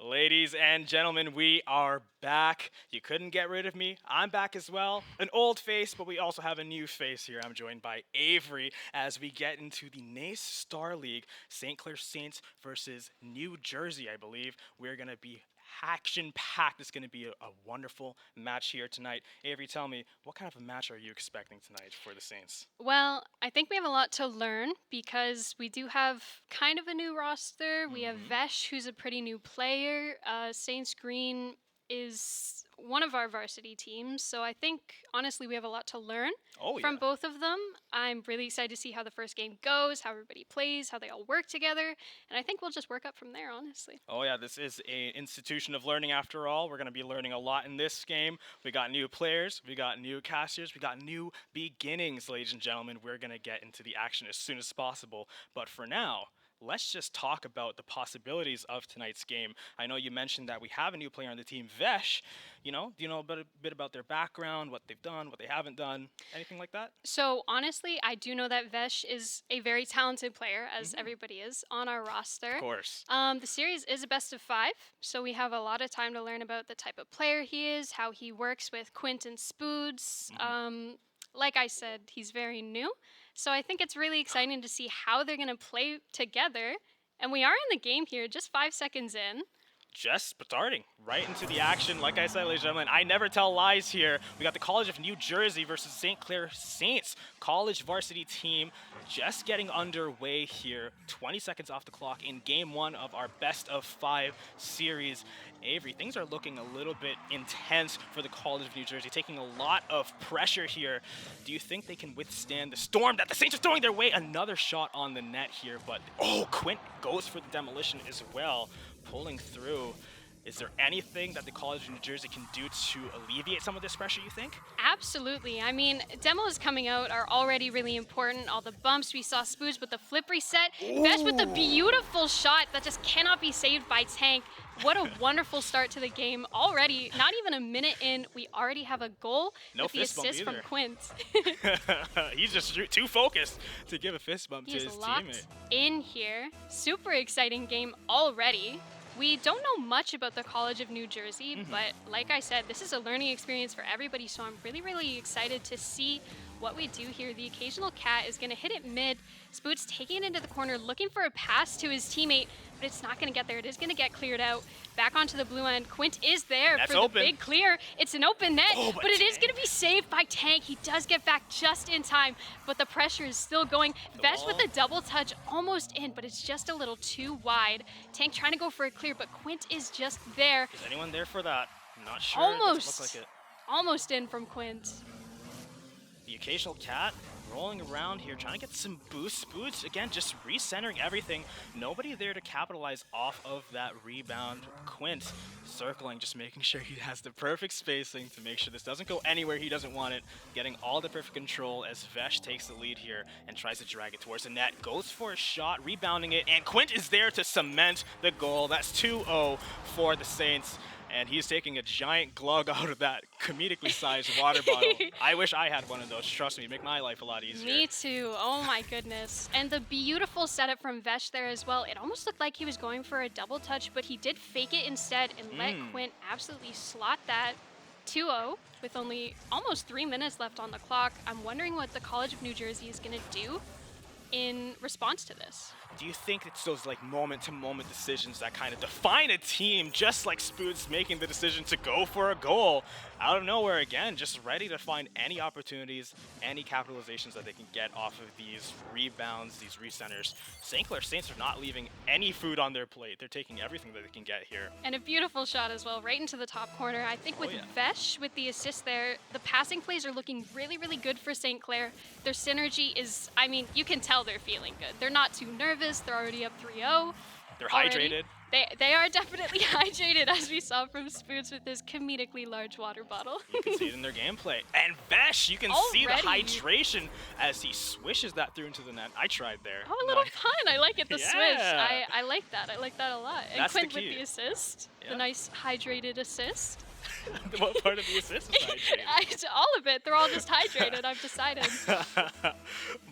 Ladies and gentlemen, we are back. You couldn't get rid of me. I'm back as well. An old face, but we also have a new face here. I'm joined by Avery as we get into the NACE Starleague, St. Clair Saints versus New Jersey, I believe. We're going to be action-packed. It's going to be a wonderful match here tonight. Avery, tell me, what kind of a match are you expecting tonight for the Saints? Well, I think we have a lot to learn because we do have kind of a new roster. We have Vesh, who's a pretty new player. Saints Green is one of our varsity teams. So I think, honestly, we have a lot to learn from both of them. I'm really excited to see how the first game goes, how everybody plays, how they all work together. And I think we'll just work up from there, honestly. Oh yeah, this is an institution of learning after all. We're going to be learning a lot in this game. We got new players, we got new casters, we got new beginnings, ladies and gentlemen. We're going to get into the action as soon as possible. But for now, let's just talk about the possibilities of tonight's game. I know you mentioned that we have a new player on the team, Vesh. Do you know a bit about their background, what they've done, what they haven't done, anything like that? So honestly, I do know that Vesh is a very talented player, as everybody is on our roster. Of course. The series is a best of 5, so we have a lot of time to learn about the type of player he is, how he works with Quint and Spoods. Like I said, he's very new, so I think it's really exciting to see how they're going to play together. And we are in the game here, just 5 seconds in. Just starting right into the action. Like I said, ladies and gentlemen, I never tell lies here. We got the College of New Jersey versus St. Clair Saints college varsity team just getting underway here. 20 seconds off the clock in game 1 of our best of 5 series. Avery, things are looking a little bit intense for the College of New Jersey, taking a lot of pressure here. Do you think they can withstand the storm that the Saints are throwing their way? Another shot on the net here, but Quint goes for the demolition as well, pulling through. Is there anything that the College of New Jersey can do to alleviate some of this pressure, you think? Absolutely. I mean, demos coming out are already really important. All the bumps, we saw Spoods with the flip reset. Vesh with the beautiful shot that just cannot be saved by Tank. What a wonderful start to the game. Already, not even a minute in, we already have a goal with the assist from Quint. He's just too focused to give a fist bump to his locked teammate. In here. Super exciting game already. We don't know much about the College of New Jersey, but like I said, this is a learning experience for everybody, so I'm really excited to see what we do here. The occasional cat is going to hit it mid. Spoots taking it into the corner, looking for a pass to his teammate, but it's not going to get there. It is going to get cleared out. Back onto the blue end. Quint is there for the big clear. It's an open net, but it is going to be saved by Tank. He does get back just in time, but the pressure is still going. Vesh with a double touch, almost in, but it's just a little too wide. Tank trying to go for a clear, but Quint is just there. Is anyone there for that? I'm not sure. Almost. Doesn't look like it. Almost in from Quint. The occasional cat rolling around here, trying to get some boost. Spoods, again, just recentering everything. Nobody there to capitalize off of that rebound. Quint circling, just making sure he has the perfect spacing to make sure this doesn't go anywhere he doesn't want it. Getting all the perfect control as Vesh takes the lead here and tries to drag it towards the net. Goes for a shot, rebounding it, and Quint is there to cement the goal. That's 2-0 for the Saints. And he's taking a giant glug out of that comedically sized water bottle. I wish I had one of those. Trust me, make my life a lot easier. Me too. Oh my goodness. And the beautiful setup from Vesh there as well. It almost looked like he was going for a double touch, but he did fake it instead and let Quint absolutely slot that. 2-0 with only almost 3 minutes left on the clock. I'm wondering what the College of New Jersey is going to do in response to this. Do you think it's those like moment-to-moment decisions that kind of define a team, just like Spoods making the decision to go for a goal out of nowhere again, just ready to find any opportunities, any capitalizations that they can get off of these rebounds, these recenters. St. Clair Saints are not leaving any food on their plate. They're taking everything that they can get here. And a beautiful shot as well, right into the top corner. I think with Vesh, with the assist there, the passing plays are looking really good for St. Clair. Their synergy is, I mean, you can tell they're feeling good. They're not too nervous. They're already up 3-0. They're hydrated. They are definitely hydrated, as we saw from Spoods with this comedically large water bottle. You can see it in their gameplay. And Vesh, you can see the hydration as he swishes that through into the net. I tried there. Oh, a little pun. I like it, the swish. I like that. I like that a lot. And That's Quint the key. with the assist. The nice hydrated assist. What part of the assist is hydrated? It's all of it. They're all just hydrated, I've decided.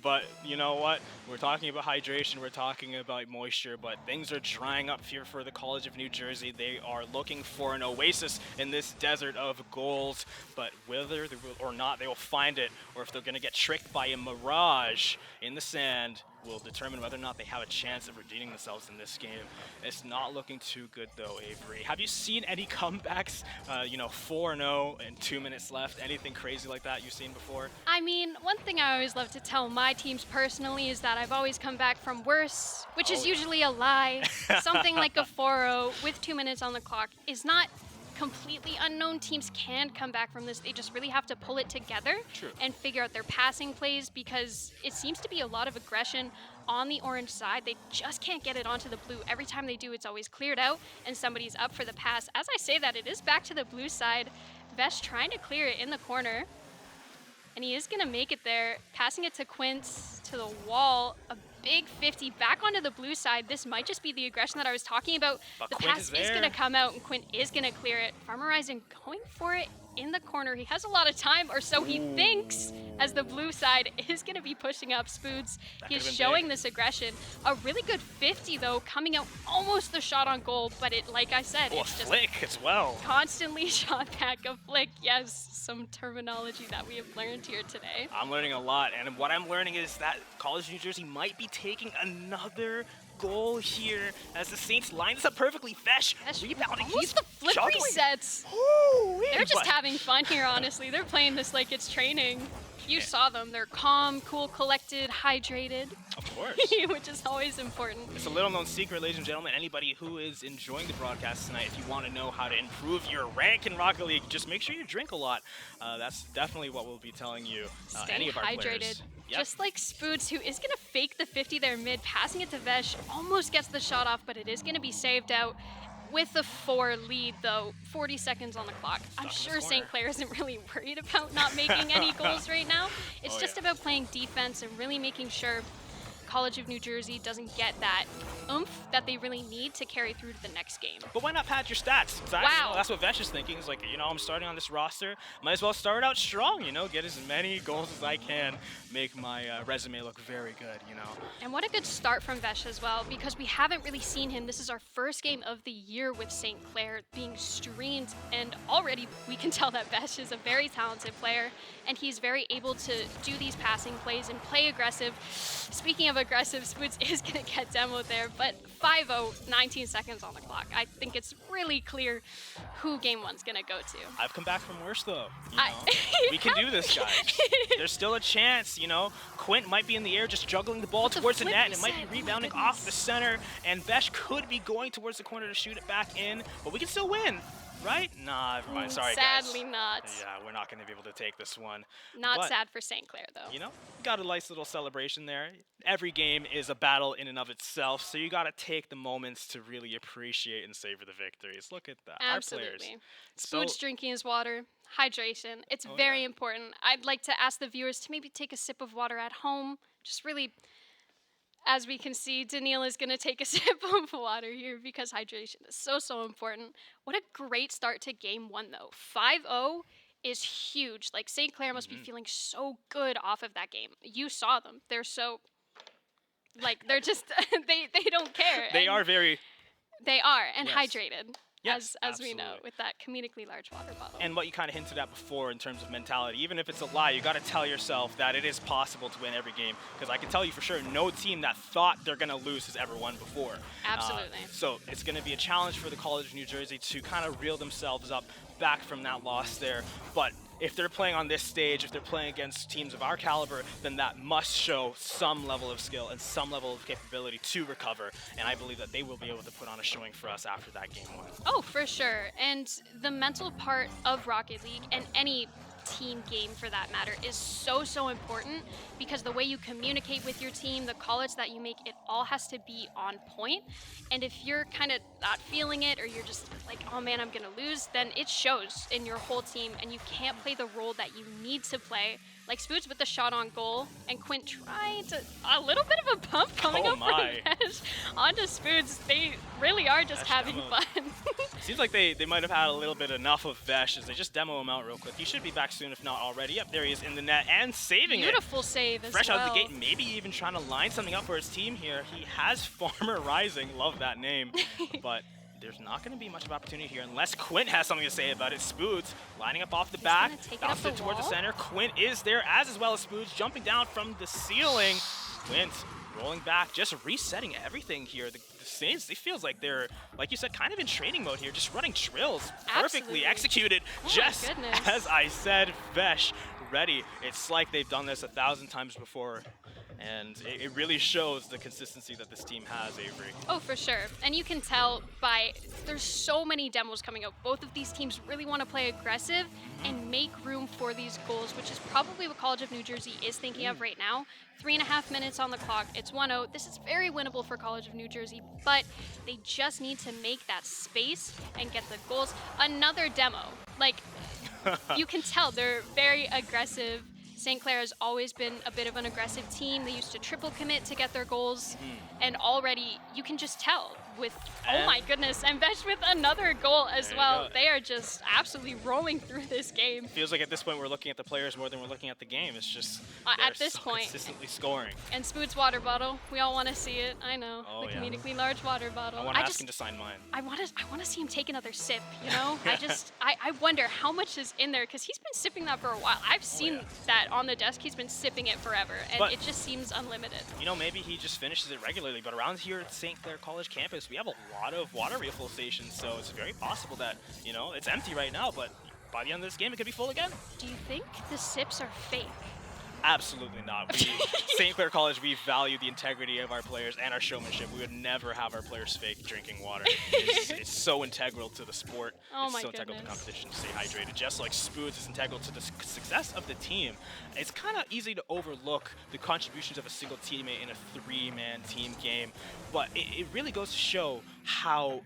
But you know what? We're talking about hydration, we're talking about moisture, but things are drying up here for the College of New Jersey. They are looking for an oasis in this desert of goals, but whether they will or not they will find it, or if they're going to get tricked by a mirage in the sand, will determine whether or not they have a chance of redeeming themselves in this game. It's not looking too good though, Avery. Have you seen any comebacks, 4-0 and 2 minutes left? Anything crazy like that you've seen before? I mean, one thing I always love to tell my teams personally is that I've always come back from worse, which is usually a lie. Something like a 4-0 with 2 minutes on the clock is not completely unknown. Teams can come back from this. They just really have to pull it together and figure out their passing plays, because it seems to be a lot of aggression on the orange side. They just can't get it onto the blue. Every time they do, it's always cleared out and somebody's up for the pass. As I say that, it is back to the blue side. Vesh trying to clear it in the corner, and he is going to make it there, passing it to Quince to the wall. A big 50 back onto the blue side. This might just be the aggression that I was talking about. But the Quint pass is going to come out, and Quint is going to clear it. Farmer Rising going for it in the corner. He has a lot of time, or so he thinks, as the blue side is going to be pushing up Spoods. He is showing this aggression. A really good 50, though, coming out almost the shot on goal, but it, like I said, it's just flick as well. Constantly shot back a flick. Yes, some terminology that we have learned here today. I'm learning a lot, and what I'm learning is that College of New Jersey might be taking another goal here as the Saints line this up perfectly. Vesh rebounding. He's the flip juggling. resets. They're just having fun here, honestly. They're playing this like it's training. You saw them. They're calm, cool, collected, hydrated. Of course. Which is always important. It's a little known secret, ladies and gentlemen. Anybody who is enjoying the broadcast tonight, if you want to know how to improve your rank in Rocket League, just make sure you drink a lot. That's definitely what we'll be telling you. Any of our hydrated. players. Yep. Just like Spoods, who is going to fake the 50 there mid, passing it to Vesh, almost gets the shot off, but it is going to be saved out. With the 4 lead, though, 40 seconds on the clock. I'm sure St. Clair isn't really worried about not making any goals right now. It's just about playing defense and really making sure College of New Jersey doesn't get that oomph that they really need to carry through to the next game. But why not pad your stats? Wow. That's what Vesh is thinking. Is like, I'm starting on this roster. Might as well start out strong, get as many goals as I can, make my resume look very good, And what a good start from Vesh as well, because we haven't really seen him. This is our first game of the year with St. Clair being streamed, and already we can tell that Vesh is a very talented player, and he's very able to do these passing plays and play aggressive. Speaking of aggressive, Spoods is going to get demoed there, but 5-0, 19 seconds on the clock. I think it's really clear who game one's going to go to. I've come back from worse, though. We can do this, guys. There's still a chance, Quint might be in the air just juggling the ball towards the net, and it might be rebounding off the center, and Vesh could be going towards the corner to shoot it back in, but we can still win. Right? Nah, never mind. Sorry, guys. Sadly not. Yeah, we're not going to be able to take this one. Not sad for St. Clair, though. We got a nice little celebration there. Every game is a battle in and of itself, so you got to take the moments to really appreciate and savor the victories. Look at that. Absolutely. Our players. Spoods drinking his water. Hydration. It's very important. I'd like to ask the viewers to maybe take a sip of water at home. Just really... As we can see, Daniil is going to take a sip of water here because hydration is so important. What a great start to game one, though. 5-0 is huge. Like, St. Clair must be feeling so good off of that game. You saw them. They're so, they're just, they don't care. They are very... They are, and hydrated. Yes, as we know, with that comedically large water bottle. And what you kind of hinted at before in terms of mentality, even if it's a lie, you got to tell yourself that it is possible to win every game. Because I can tell you for sure, no team that thought they're going to lose has ever won before. Absolutely. So it's going to be a challenge for the College of New Jersey to kind of reel themselves up back from that loss there. But if they're playing on this stage, if they're playing against teams of our caliber, then that must show some level of skill and some level of capability to recover. And I believe that they will be able to put on a showing for us after that game one. Oh, for sure. And the mental part of Rocket League, and any team game for that matter, is so important, because the way you communicate with your team, the calls that you make, it all has to be on point. And if you're kind of not feeling it, or you're just like, oh man, I'm gonna lose, then it shows in your whole team, and you can't play the role that you need to play. Like Spoods with the shot on goal, and Quint trying to a little bit of a bump coming Oh up my. from Vesh onto Spoods. They really are just Vesh having demoed. fun. Seems like they might have had a little bit enough of Vesh as they just demo him out real quick. He should be back soon if not already. Yep, there he is in the net and saving it. Beautiful save as Fresh well. out of the gate, maybe even trying to line something up for his team here. He has Farmer Rising, love that name, but there's not going to be much of opportunity here unless Quint has something to say about it. Spoods lining up off the back, bounced it towards the center. Quint is there as well as Spoods jumping down from the ceiling. Quint rolling back, just resetting everything here. The Saints, it feels like they're, like you said, kind of in training mode here, just running drills. Perfectly Absolutely. executed, just goodness. as I said, Vesh ready. It's like they've done this 1,000 times before. And it really shows the consistency that this team has, Avery. Oh, for sure. And you can tell by, there's so many demos coming out. Both of these teams really want to play aggressive and make room for these goals, which is probably what College of New Jersey is thinking of right now. 3.5 minutes on the clock. It's 1-0. This is very winnable for College of New Jersey, but they just need to make that space and get the goals. Another demo. Like, you can tell they're very aggressive. St. Clair has always been a bit of an aggressive team. They used to triple commit to get their goals. And already, you can just tell with, oh my goodness, and Vesh with another goal as well. They are just absolutely rolling through this game. Feels like at this point we're looking at the players more than we're looking at the game. It's just at this point, consistently scoring. And Spood's water bottle, we all want to see it. I know, Oh, the yeah. comedically large water bottle. I want to ask him to sign mine. I want to see him take another sip, you know? I wonder how much is in there, because he's been sipping that for a while. I've seen that on the desk. He's been sipping it forever, and But it just seems unlimited. You know, maybe he just finishes it regularly, but around here at St. Clair College campus, we have a lot of water refill stations, so it's very possible that, you know, it's empty right now, but by the end of this game, it could be full again. Do you think the sips are fake? Absolutely not. St. Clair College, we value the integrity of our players and our showmanship. We would never have our players fake drinking water. It's so integral to the sport. Oh it's my so integral to goodness. competition to stay hydrated. Just like Spoods is integral to the success of the team. It's kind of easy to overlook the contributions of a single teammate in a 3-man team game, but it really goes to show how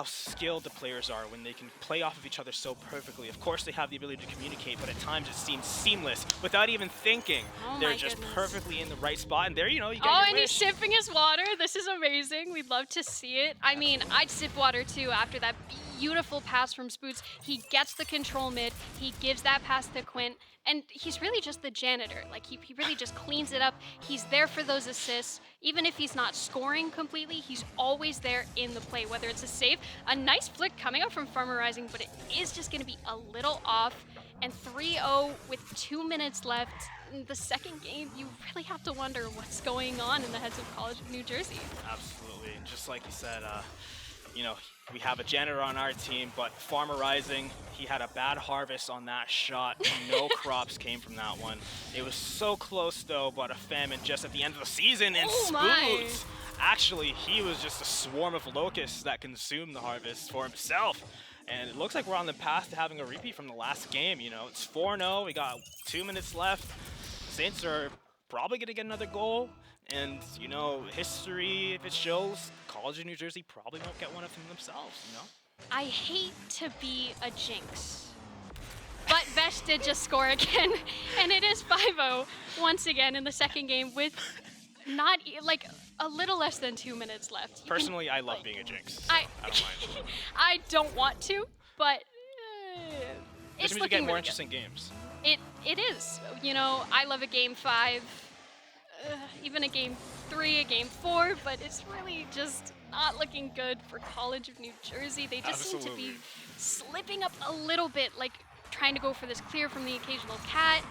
skilled the players are when they can play off of each other so perfectly. Of course, they have the ability to communicate, but at times it seems seamless without even thinking. Oh They're my just goodness. perfectly in the right spot, and there, you know, you get Oh, your and he's wish. sipping his water. This is amazing. We'd love to see it. I mean, I'd sip water too after that beautiful pass from Spoots. He gets the control mid. He gives that pass to Quint. And he's really just the janitor. Like, he really just cleans it up. He's there for those assists. Even if he's not scoring completely, he's always there in the play, whether it's a save. A nice flick coming up from Farmer Rising, but it is just going to be a little off. And 3-0 with 2 minutes left in the second game, you really have to wonder what's going on in the heads of College of New Jersey. Absolutely, and just like you said, you know, we have a janitor on our team, but Farmer Rising, he had a bad harvest on that shot. No crops came from that one. It was so close though, but a famine just at the end of the season, and Oh my. Spoods, actually, he was just a swarm of locusts that consumed the harvest for himself. And it looks like we're on the path to having a repeat from the last game. You know, it's 4-0, we got 2 minutes left. Saints are probably gonna get another goal. And, you know, history, if it shows, College of New Jersey probably won't get one of them themselves, you know? I hate to be a jinx, but Vesh did just score again, and it is 5-0 once again in the second game with not, like, a little less than 2 minutes left. You can- Personally, I love being a jinx. I don't mind. I don't want to, but This it's means we looking get more really interesting games. good. It is. You know, I love a game 5, even a game 3, a game 4, but it's really just not looking good for College of New Jersey. They just seem to Absolutely. be slipping up a little bit, like trying to go for this clear from the occasional cat.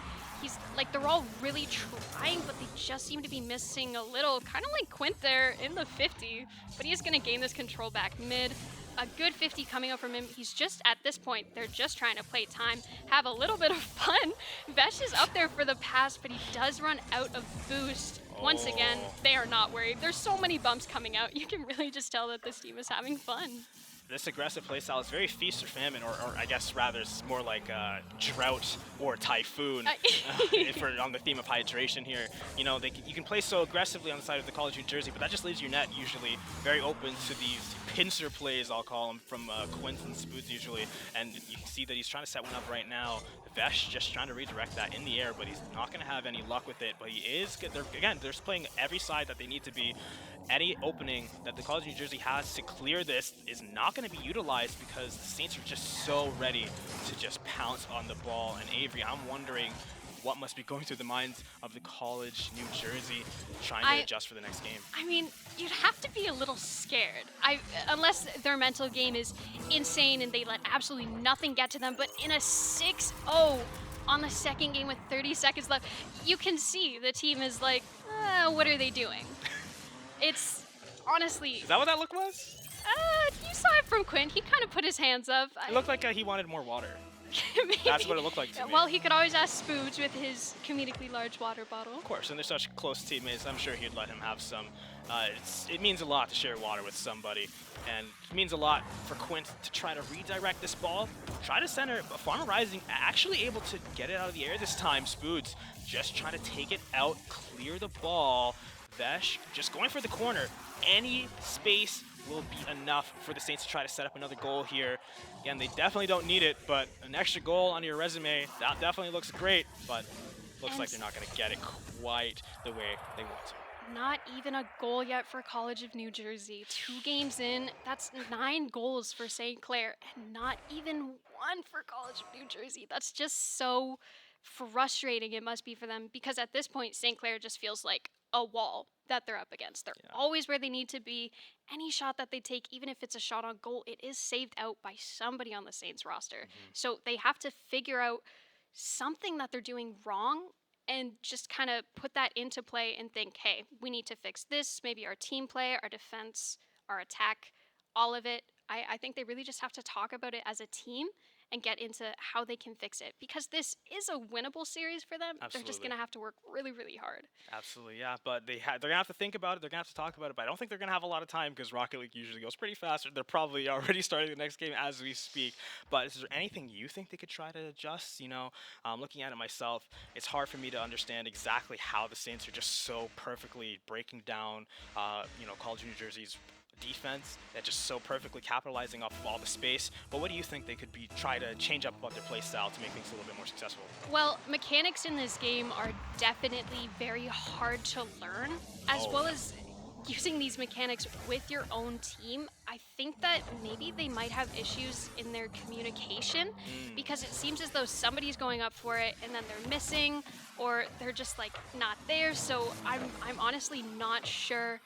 He's like, they're all really trying, but they just seem to be missing a little, kind of like Quint there in the 50, but he's going to gain this control back mid. A good 50 coming up from him. He's just, at this point, they're just trying to play time, have a little bit of fun. Vesh is up there for the pass, but he does run out of boost. Once again, Oh. they are not worried. There's so many bumps coming out. You can really just tell that this team is having fun. this aggressive playstyle is very feast or famine, or I guess rather it's more like drought or typhoon. If we're on the theme of hydration here, you know, you can play so aggressively on the side of the College of New Jersey, but that just leaves your net usually very open to these pincer plays, I'll call them, from Quint and Spoods usually. And you can see that he's trying to set one up right now. Vesh just trying to redirect that in the air, but he's not going to have any luck with it. But he is good. Again, they're just playing every side that they need to be. Any opening that the College of New Jersey has to clear this is not going to be utilized because the Saints are just so ready to just pounce on the ball. And Avery, I'm wondering what must be going through the minds of the College New Jersey trying to adjust for the next game. I mean, you'd have to be a little scared. Unless their mental game is insane and they let absolutely nothing get to them, but in a 6-0 on the second game with 30 seconds left, you can see the team is like, what are they doing? It's honestly... Is that what that look was? You saw it from Quinn. He kind of put his hands up. It looked like he wanted more water. That's what it looked like to me. Well, he could always ask Spoods with his comedically large water bottle. Of course, and they're such close teammates. I'm sure he'd let him have some. It means a lot to share water with somebody, and it means a lot for Quint to try to redirect this ball, try to center. But Farmer Rising actually able to get it out of the air this time. Spoods just trying to take it out, clear the ball. Vesh just going for the corner. Any space will be enough for the Saints to try to set up another goal here. Again, they definitely don't need it, but an extra goal on your resume, that definitely looks great, but looks like they're not going to get it quite the way they want to. Not even a goal yet for College of New Jersey. 2 games in, that's 9 goals for St. Clair, and not even 1 for College of New Jersey. That's just so frustrating it must be for them, because at this point, St. Clair just feels like a wall that they're up against. They're always where they need to be. Any shot that they take, even if it's a shot on goal, it is saved out by somebody on the Saints roster. So they have to figure out something that they're doing wrong and just kind of put that into play and think, hey, we need to fix this. Maybe our team play, our defense, our attack, all of it. I think they really just have to talk about it as a team and get into how they can fix it, because this is a winnable series for them. Absolutely. They're just going to have to work really, really hard. Absolutely, yeah. But they're going to have to think about it. They're going to have to talk about it. But I don't think they're going to have a lot of time because Rocket League usually goes pretty fast. They're probably already starting the next game as we speak. But is there anything you think they could try to adjust? You know, looking at it myself, it's hard for me to understand exactly how the Saints are just so perfectly breaking down, College of New Jersey's defense, that just so perfectly capitalizing off of all the space. But what do you think they could try to change up about their play style to make things a little bit more successful? Well, mechanics in this game are definitely very hard to learn, as well as using these mechanics with your own team. I think that maybe they might have issues in their communication, because it seems as though somebody's going up for it and then they're missing, or they're just like not there. So I'm honestly not sure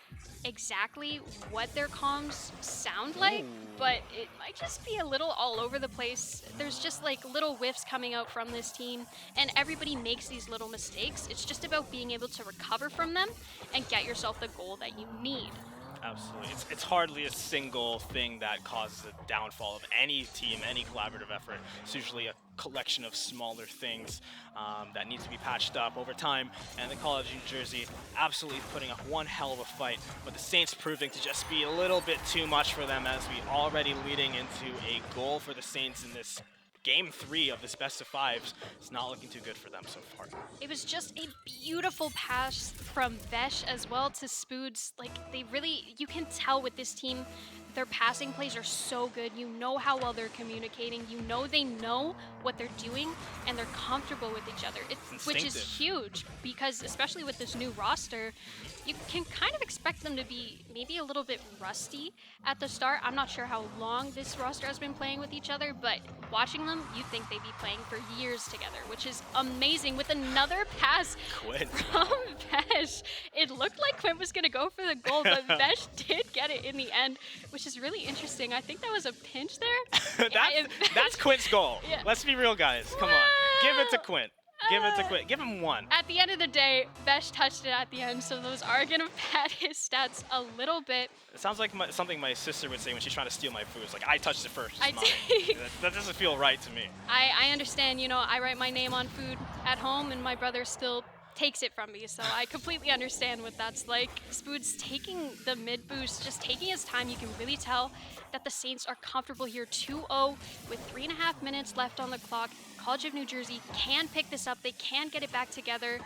exactly what their comms sound like, but it might just be a little all over the place. There's just like little whiffs coming out from this team, and everybody makes these little mistakes. It's just about being able to recover from them and get yourself the goal that you need. Absolutely. It's hardly a single thing that causes a downfall of any team, any collaborative effort. It's usually a collection of smaller things that needs to be patched up over time. And the College of New Jersey absolutely putting up one hell of a fight, but the Saints proving to just be a little bit too much for them, as we already leading into a goal for the Saints in this Game 3 of this best of 5s. It's not looking too good for them so far. It was just a beautiful pass from Vesh as well to Spoods. Like, you can tell with this team, their passing plays are so good. You know how well they're communicating. You know they know what they're doing, and they're comfortable with each other, which is huge, because especially with this new roster, you can kind of expect them to be maybe a little bit rusty at the start. I'm not sure how long this roster has been playing with each other, but watching them, you'd think they'd be playing for years together, which is amazing. With another pass from Vesh, it looked like Quint was going to go for the goal, but Vesh did get it in the end, which is really interesting. I think that was a pinch there. That's Quint's goal. Yeah. Let's be real, guys. Come on. Give it to Quint. Give it to Quint. Give him 1. At the end of the day, Vesh touched it at the end, so those are going to pad his stats a little bit. It sounds like something my sister would say when she's trying to steal my food. It's like, I touched it first. I did. That doesn't feel right to me. I understand. I write my name on food at home, and my brother still takes it from me, so I completely understand what that's like. Spood's taking the mid boost, just taking his time. You can really tell that the Saints are comfortable here. 2-0 with 3.5 minutes left on the clock. College of New Jersey can pick this up. They can get it back together.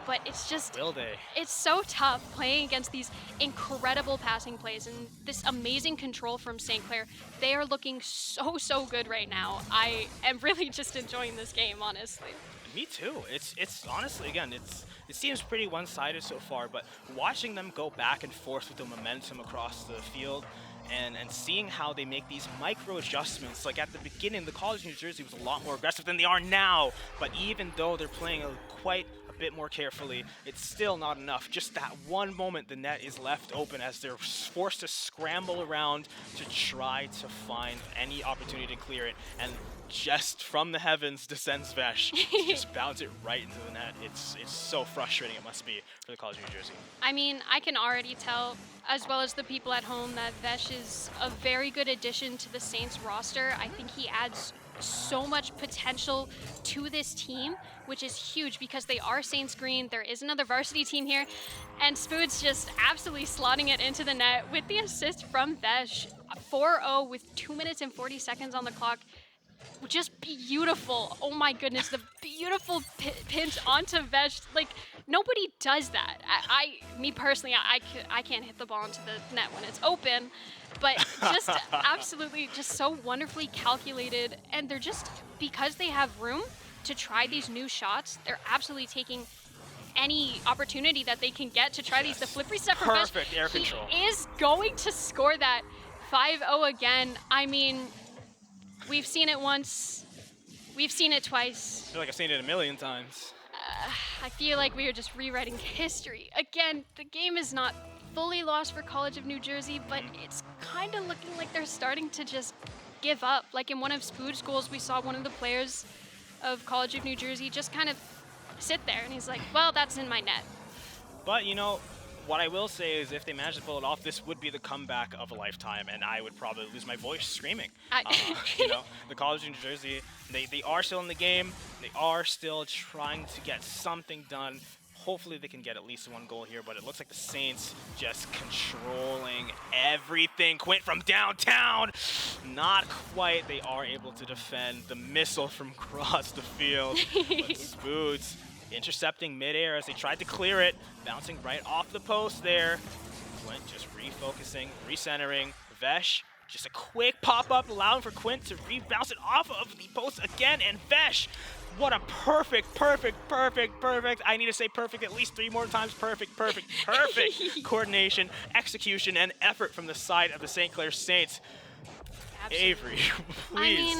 But it's just, Will they? It's so tough playing against these incredible passing plays and this amazing control from St. Clair. They are looking so good right now. I am really just enjoying this game, honestly. Me too. It's honestly, again, it seems pretty one-sided so far, but watching them go back and forth with the momentum across the field and seeing how they make these micro adjustments. Like at the beginning, the College of New Jersey was a lot more aggressive than they are now, but even though they're playing quite a bit more carefully, it's still not enough. Just that one moment the net is left open as they're forced to scramble around to try to find any opportunity to clear it, and just from the heavens descends Vesh to just bounce it right into the net. It's so frustrating, it must be, for the College of New Jersey. I mean, I can already tell, as well as the people at home, that Vesh is a very good addition to the Saints roster. I think he adds so much potential to this team, which is huge because they are Saints green. There is another varsity team here, and Spood's just absolutely slotting it into the net with the assist from Vesh. 4-0 with 2 minutes and 40 seconds on the clock. Just beautiful. Oh my goodness, the beautiful pinch onto Vesh. Like, nobody does that. Me personally, I can't hit the ball into the net when it's open, but just absolutely just so wonderfully calculated. And they're just, because they have room to try these new shots, they're absolutely taking any opportunity that they can get to try these. The flip reset from Vesh. Perfect air control. He is going to score that 5-0 again. I mean, we've seen it once, we've seen it twice. I feel like I've seen it a million times. I feel like we are just rewriting history. Again, the game is not fully lost for College of New Jersey, but it's kind of looking like they're starting to just give up. Like in one of Spood's goals, we saw one of the players of College of New Jersey just kind of sit there, and he's like, well, that's in my net. But, you know, what I will say is if they manage to pull it off, this would be the comeback of a lifetime, and I would probably lose my voice screaming. You know, the College of New Jersey, they are still in the game. They are still trying to get something done. Hopefully they can get at least one goal here, but it looks like the Saints just controlling everything. Quint from downtown, not quite. They are able to defend the missile from across the field, but Spoods intercepting midair as they tried to clear it, bouncing right off the post there. Quint just refocusing, recentering. Vesh, just a quick pop-up, allowing for Quint to rebounce it off of the post again, and Vesh, what a perfect, I need to say perfect at least 3 more times, perfect coordination, execution, and effort from the side of the St. Clair Saints. Absolutely. Avery, please. I mean,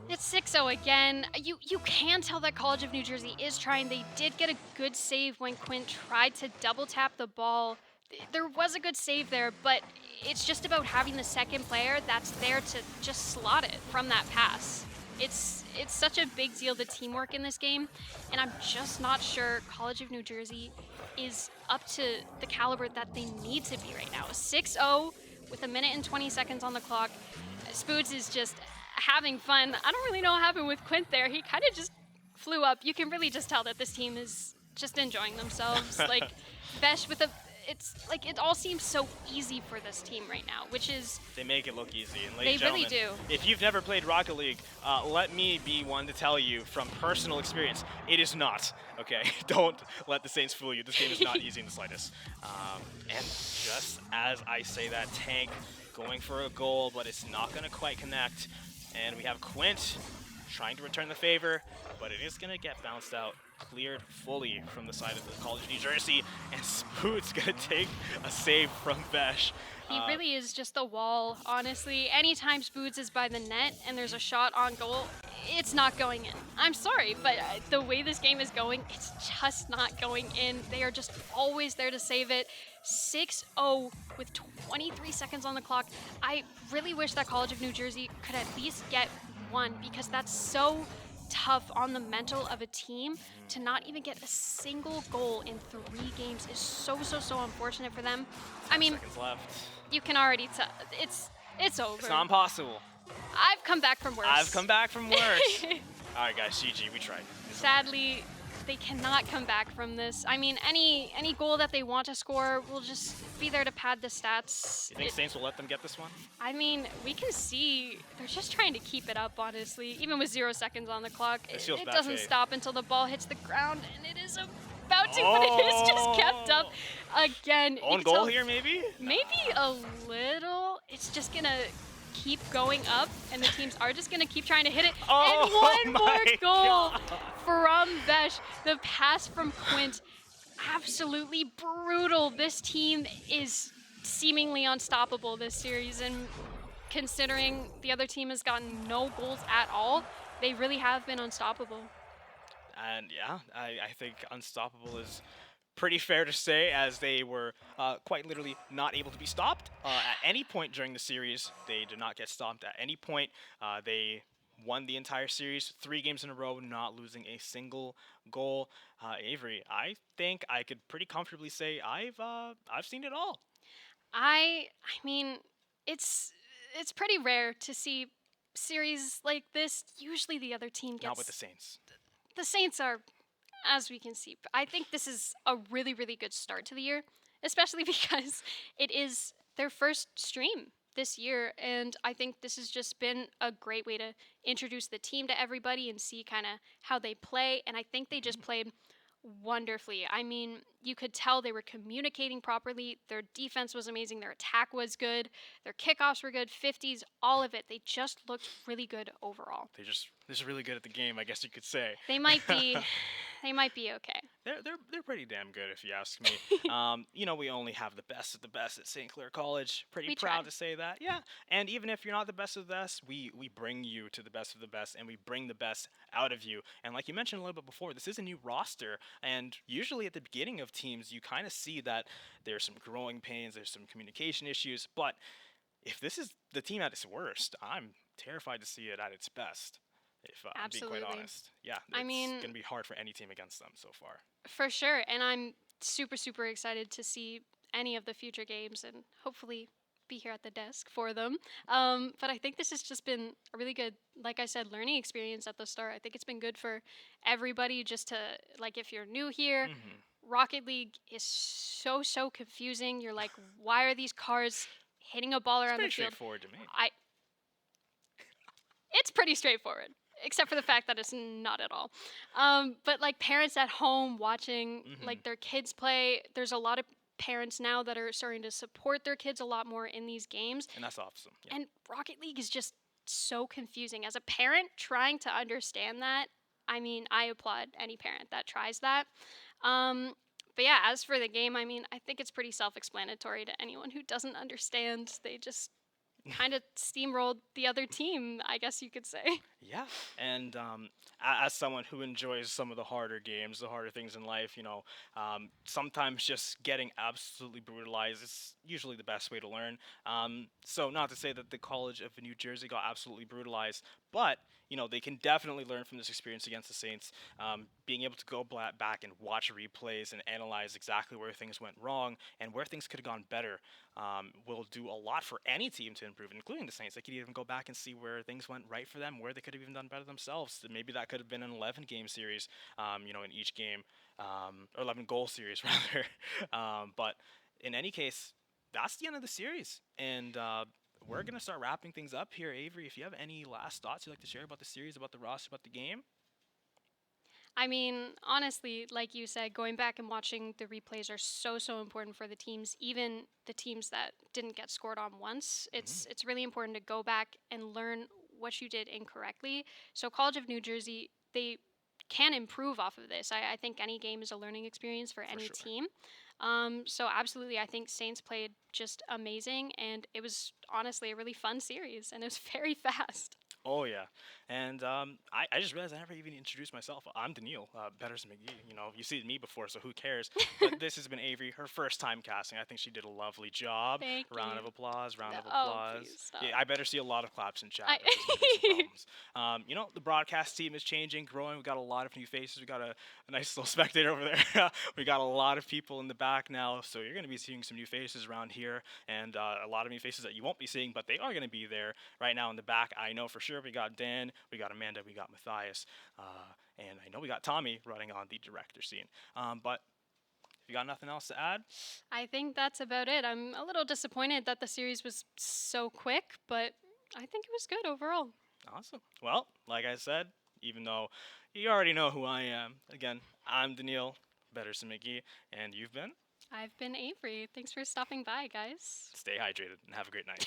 it's 6-0 again. You can tell that College of New Jersey is trying. They did get a good save when Quint tried to double tap the ball. There was a good save there, but it's just about having the second player that's there to just slot it from that pass. It's such a big deal, the teamwork in this game, and I'm just not sure College of New Jersey is up to the caliber that they need to be right now. 6-0 with 1 minute and 20 seconds on the clock. Spoods is just having fun. I don't really know what happened with Quint there. He kind of just flew up. You can really just tell that this team is just enjoying themselves. Like, Vesh with it's like it all seems so easy for this team right now, which is... They make it look easy. And ladies they and really gentlemen, do. If you've never played Rocket League, let me be one to tell you from personal experience, it is not, okay? Don't let the Saints fool you. This game is not easy in the slightest. And just as I say that, Tank going for a goal, but it's not going to quite connect. And we have Quint trying to return the favor, but it is going to get bounced out, cleared fully from the side of the College of New Jersey, and Spood's going to take a save from Vesh. He really is just the wall, honestly. Anytime Spoods is by the net and there's a shot on goal, it's not going in. I'm sorry, but the way this game is going, it's just not going in. They are just always there to save it. 6-0 with 23 seconds on the clock. I really wish that College of New Jersey could at least get one, because that's so tough on the mental of a team. To not even get a single goal in 3 games is so unfortunate for them. I mean, seconds left. You can already tell it's over. It's not impossible. I've come back from worse. I've come back from worse. All right, guys, GG, we tried. Sadly, they cannot come back from this. I mean, any goal that they want to score will just be there to pad the stats. You think Saints will let them get this one? I mean, we can see they're just trying to keep it up, honestly. Even with 0 seconds on the clock, This it feels bad doesn't faith. stop until the ball hits the ground, and it is about to, but it is just kept up again. You Own can goal tell here, maybe? Maybe a little. It's just gonna keep going up, and the teams are just gonna keep trying to hit it. Oh, And one more my goal God. from Vesh. The pass from Quint, absolutely brutal. This team is seemingly unstoppable this series, and considering the other team has gotten no goals at all, they really have been unstoppable. And yeah, I think unstoppable is pretty fair to say, as they were quite literally not able to be stopped at any point during the series. They did not get stopped at any point. They won the entire series, 3 games in a row, not losing a single goal. Avery, I think I could pretty comfortably say I've seen it all. I mean, it's pretty rare to see series like this. Usually the other team gets Not with the Saints. The Saints are, as we can see. I think this is a really, really good start to the year, especially because it is their first stream this year. And I think this has just been a great way to introduce the team to everybody and see kind of how they play. And I think they just played wonderfully. I mean, you could tell they were communicating properly. Their defense was amazing. Their attack was good. Their kickoffs were good. 50s, all of it. They just looked really good overall. They're just really good at the game, I guess you could say. They might be okay. They're pretty damn good, if you ask me. You know, we only have the best of the best at St. Clair College. Pretty We proud try. to say that. Yeah. And even if you're not the best of the best, we bring you to the best of the best, and we bring the best out of you. And like you mentioned a little bit before, this is a new roster, and usually at the beginning of teams, you kind of see that there's some growing pains, there's some communication issues. But if this is the team at its worst, I'm terrified to see it at its best. If I'm being quite Absolutely. honest, yeah, I it's mean- going to be hard for any team against them so far. For sure. And I'm super, super excited to see any of the future games and hopefully be here at the desk for them. But I think this has just been a really good, like I said, learning experience at the start. I think it's been good for everybody just to, like, if you're new here, Rocket League is so confusing. You're like, why are these cars hitting a ball It's around the pretty field? straightforward to me. It's pretty straightforward, except for the fact that it's not at all. But like parents at home watching like their kids play, there's a lot of parents now that are starting to support their kids a lot more in these games. And that's awesome. Yeah. And Rocket League is just so confusing. As a parent trying to understand that, I mean, I applaud any parent that tries that. But yeah, as for the game, I mean, I think it's pretty self-explanatory to anyone who doesn't understand. They just kind of steamrolled the other team, I guess you could say. Yeah, and as someone who enjoys some of the harder games, the harder things in life, you know, sometimes just getting absolutely brutalized is usually the best way to learn. So not to say that the College of New Jersey got absolutely brutalized, but you know they can definitely learn from this experience against the Saints. Being able to go back and watch replays and analyze exactly where things went wrong and where things could have gone better will do a lot for any team to improve, including the Saints. They could even go back and see where things went right for them, where they could have even done better themselves. Maybe that could have been an 11-game series, you know, in each game, or 11-goal series rather. But in any case, that's the end of the series, and we're gonna start wrapping things up here. Avery, if you have any last thoughts you'd like to share about the series, about the roster, about the game. I mean, honestly, like you said, going back and watching the replays are so important for the teams, even the teams that didn't get scored on once. It's really important to go back and learn what you did incorrectly. So College of New Jersey, they can improve off of this. I think any game is a learning experience for any sure. team. So absolutely, I think Saints played just amazing, and it was honestly a really fun series, and it was very fast. Oh yeah, and I just realized I never even introduced myself. I'm Daniil, Betters McGee. You know, you've seen me before, so who cares? But this has been Avery, her first time casting. I think she did a lovely job. Thank Round you. of applause. Round of Oh, applause. please stop. Yeah, I better see a lot of claps in chat. I- or there's gonna be some problems. You know, the broadcast team is changing, growing. We got a lot of new faces. We got a nice little spectator over there. We got a lot of people in the back now, so you're going to be seeing some new faces around here, and a lot of new faces that you won't be seeing, but they are going to be there right now in the back. I know for sure. director. We got Dan, we got Amanda, we got Matthias, and I know we got Tommy running on the director scene. But if you got nothing else to add, I think that's about it. I'm a little disappointed that the series was so quick, but I think it was good overall. awesome. Well, like I said, even though you already know who I am, again, I'm Daniil Betterson-McGee, and you've been. I've been Avery. Thanks for stopping by, guys. Stay hydrated and have a great night.